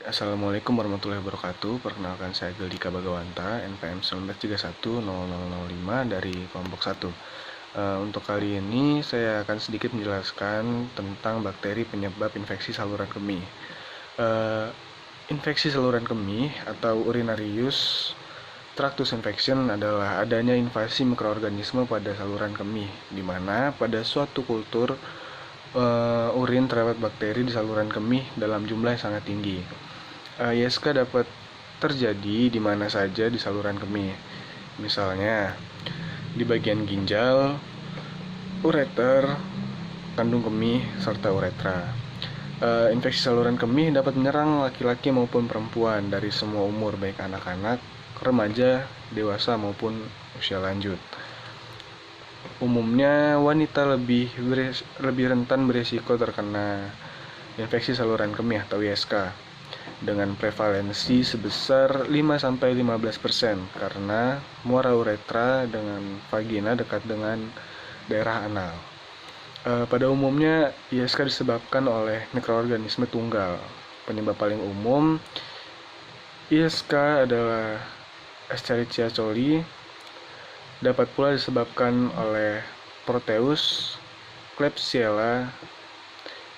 Assalamualaikum warahmatullahi wabarakatuh. Perkenalkan saya Geldika Bagawanta, NPM 19310005 dari kelompok 1. Untuk kali ini saya akan sedikit menjelaskan tentang bakteri penyebab infeksi saluran kemih. Infeksi saluran kemih atau urinarius tractus infection adalah adanya invasi mikroorganisme pada saluran kemih, di mana pada suatu kultur urin terdapat bakteri di saluran kemih dalam jumlah yang sangat tinggi. ISK dapat terjadi di mana saja di saluran kemih. Misalnya, di bagian ginjal, ureter, kandung kemih, serta uretra. Infeksi saluran kemih dapat menyerang laki-laki maupun perempuan dari semua umur, baik anak-anak, remaja, dewasa, maupun usia lanjut. Umumnya wanita lebih rentan berisiko terkena infeksi saluran kemih atau ISK dengan prevalensi sebesar 5-15% karena muara uretra dengan vagina dekat dengan daerah anal. Pada umumnya ISK disebabkan oleh mikroorganisme tunggal. Penyebab paling umum ISK adalah Escherichia coli. Dapat pula disebabkan oleh Proteus, Klebsiella,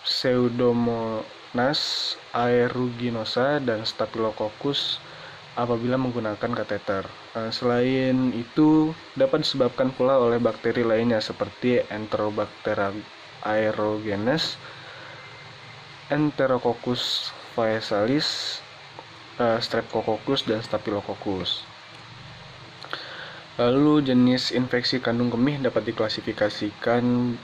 Pseudomonas aeruginosa, dan Staphylococcus apabila menggunakan kateter. Selain itu, dapat disebabkan pula oleh bakteri lainnya seperti Enterobacter aerogenes, Enterococcus faecalis, Streptococcus, dan Staphylococcus. Lalu jenis infeksi kandung kemih dapat diklasifikasikan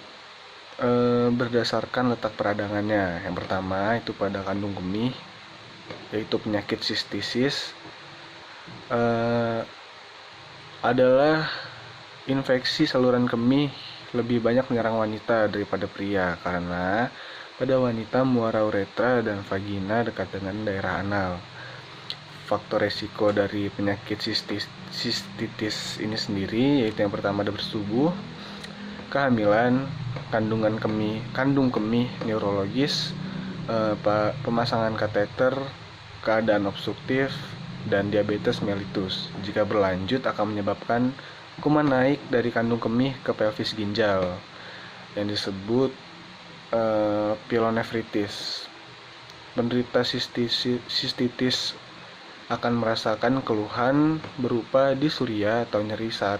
berdasarkan letak peradangannya. Yang pertama itu pada kandung kemih, yaitu penyakit sistisis. Adalah infeksi saluran kemih lebih banyak menyerang wanita daripada pria karena pada wanita muara uretra dan vagina dekat dengan daerah anal. Faktor resiko dari penyakit sistitis ini sendiri yaitu yang pertama ada bersetubuh, kehamilan, kandung kemih neurologis, pemasangan kateter, keadaan obstruktif, dan diabetes mellitus. Jika berlanjut akan menyebabkan kuman naik dari kandung kemih ke pelvis ginjal yang disebut pyelonefritis. Penderita sistitis akan merasakan keluhan berupa disuria atau nyeri saat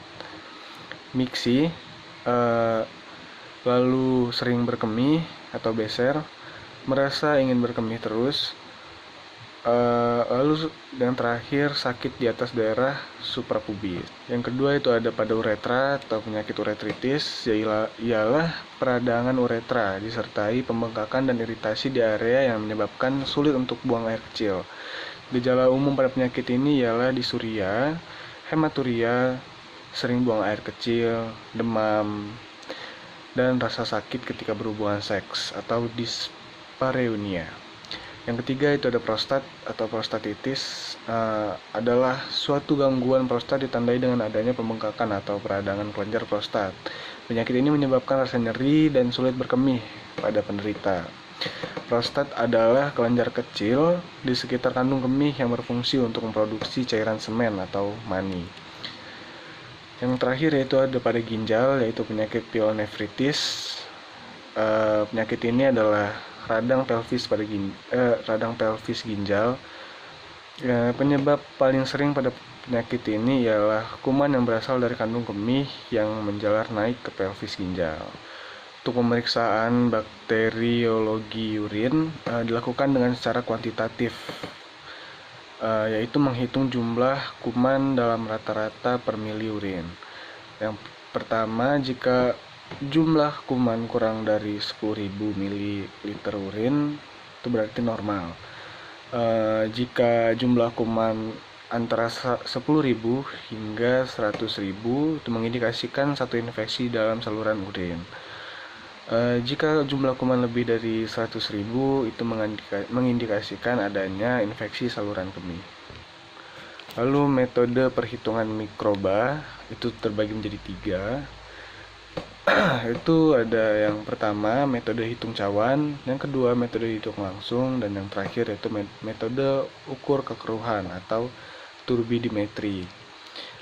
miksi, lalu sering berkemih atau beser, merasa ingin berkemih terus, lalu yang terakhir sakit di atas daerah suprapubis. Yang kedua itu ada pada uretra atau penyakit uretritis, ialah peradangan uretra disertai pembengkakan dan iritasi di area yang menyebabkan sulit untuk buang air kecil. Gejala umum pada penyakit ini ialah disuria, hematuria, sering buang air kecil, demam, dan rasa sakit ketika berhubungan seks atau dyspareunia. Yang ketiga itu ada prostat atau prostatitis, adalah suatu gangguan prostat ditandai dengan adanya pembengkakan atau peradangan kelenjar prostat. Penyakit ini menyebabkan rasa nyeri dan sulit berkemih pada penderita. Prostat adalah kelenjar kecil di sekitar kandung kemih yang berfungsi untuk memproduksi cairan semen atau mani. Yang terakhir yaitu ada pada ginjal, yaitu penyakit pyelonefritis. Penyakit ini adalah radang pelvis ginjal. Penyebab paling sering pada penyakit ini ialah kuman yang berasal dari kandung kemih yang menjalar naik ke pelvis ginjal. Untuk pemeriksaan bakteriologi urin dilakukan dengan secara kuantitatif, yaitu menghitung jumlah kuman dalam rata-rata per mili urin. Yang pertama, jika jumlah kuman kurang dari 10.000 ml urin, itu berarti normal. Jika jumlah kuman antara 10.000 hingga 100.000, itu mengindikasikan satu infeksi dalam saluran urin. Jika jumlah kuman lebih dari 100.000, itu mengindikasikan adanya infeksi saluran kemih. Lalu metode perhitungan mikroba itu terbagi menjadi 3. Itu ada yang pertama metode hitung cawan, yang kedua metode hitung langsung, dan yang terakhir yaitu metode ukur kekeruhan atau turbidimetri.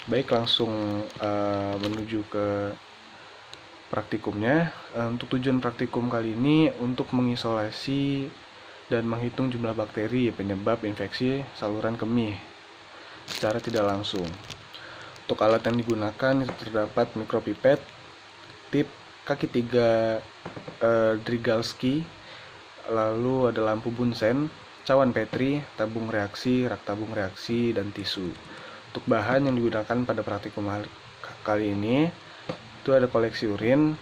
Baik, langsung menuju ke praktikumnya. Untuk tujuan praktikum kali ini untuk mengisolasi dan menghitung jumlah bakteri penyebab infeksi saluran kemih secara tidak langsung. Untuk alat yang digunakan itu terdapat mikropipet, tip, kaki 3 Drygalski, lalu ada lampu Bunsen, cawan Petri, tabung reaksi, rak tabung reaksi, dan tisu. Untuk bahan yang digunakan pada praktikum kali ini itu ada koleksi urin,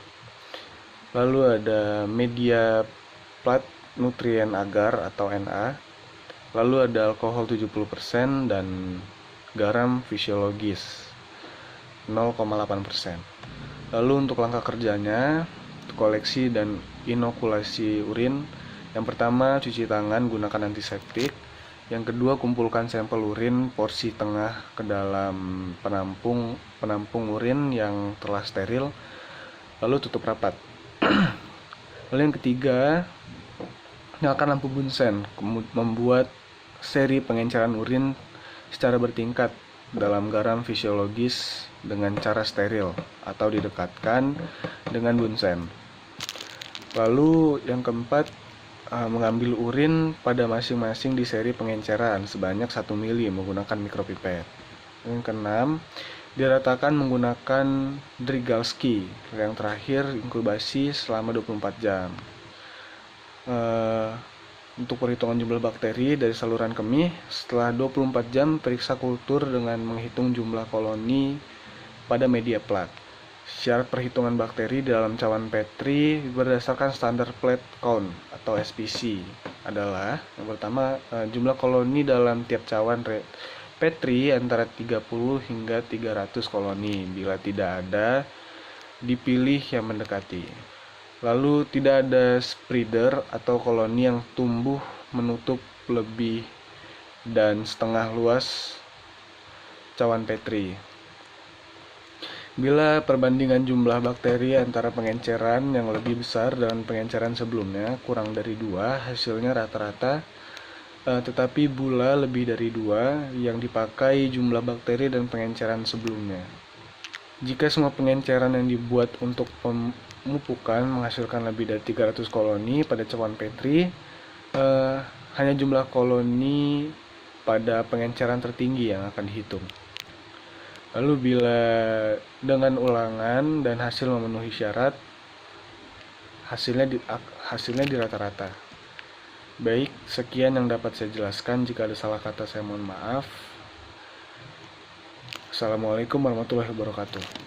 lalu ada media plat nutrien agar atau Na, lalu ada alkohol 70% dan garam fisiologis 0,8%. Lalu untuk langkah kerjanya, koleksi dan inokulasi urin. Yang pertama, cuci tangan gunakan antiseptik. Yang kedua, kumpulkan sampel urin porsi tengah ke dalam penampung urin yang telah steril, lalu tutup rapat. Lalu yang ketiga, nyalakan lampu Bunsen, membuat seri pengenceran urin secara bertingkat dalam garam fisiologis dengan cara steril atau didekatkan dengan Bunsen. Lalu yang keempat, mengambil urin pada masing-masing di seri pengenceran sebanyak 1 ml menggunakan mikropipet. Yang keenam, diratakan menggunakan Drygalski. Yang terakhir, inkubasi selama 24 jam. Untuk perhitungan jumlah bakteri dari saluran kemih, setelah 24 jam periksa kultur dengan menghitung jumlah koloni pada media plat. Syarat perhitungan bakteri dalam cawan Petri berdasarkan standar plate count atau SPC adalah yang pertama, jumlah koloni dalam tiap cawan Petri antara 30 hingga 300 koloni. Bila tidak ada, dipilih yang mendekati. Lalu tidak ada spreader atau koloni yang tumbuh menutup lebih dan setengah luas cawan Petri. Bila perbandingan jumlah bakteri antara pengenceran yang lebih besar dan pengenceran sebelumnya kurang dari 2, hasilnya rata-rata, tetapi bila lebih dari 2, yang dipakai jumlah bakteri dan pengenceran sebelumnya. Jika semua pengenceran yang dibuat untuk pemupukan menghasilkan lebih dari 300 koloni pada cawan Petri, hanya jumlah koloni pada pengenceran tertinggi yang akan dihitung. Lalu bila dengan ulangan dan hasil memenuhi syarat, hasilnya di rata-rata. Baik, sekian yang dapat saya jelaskan. Jika ada salah kata saya mohon maaf. Assalamualaikum warahmatullahi wabarakatuh.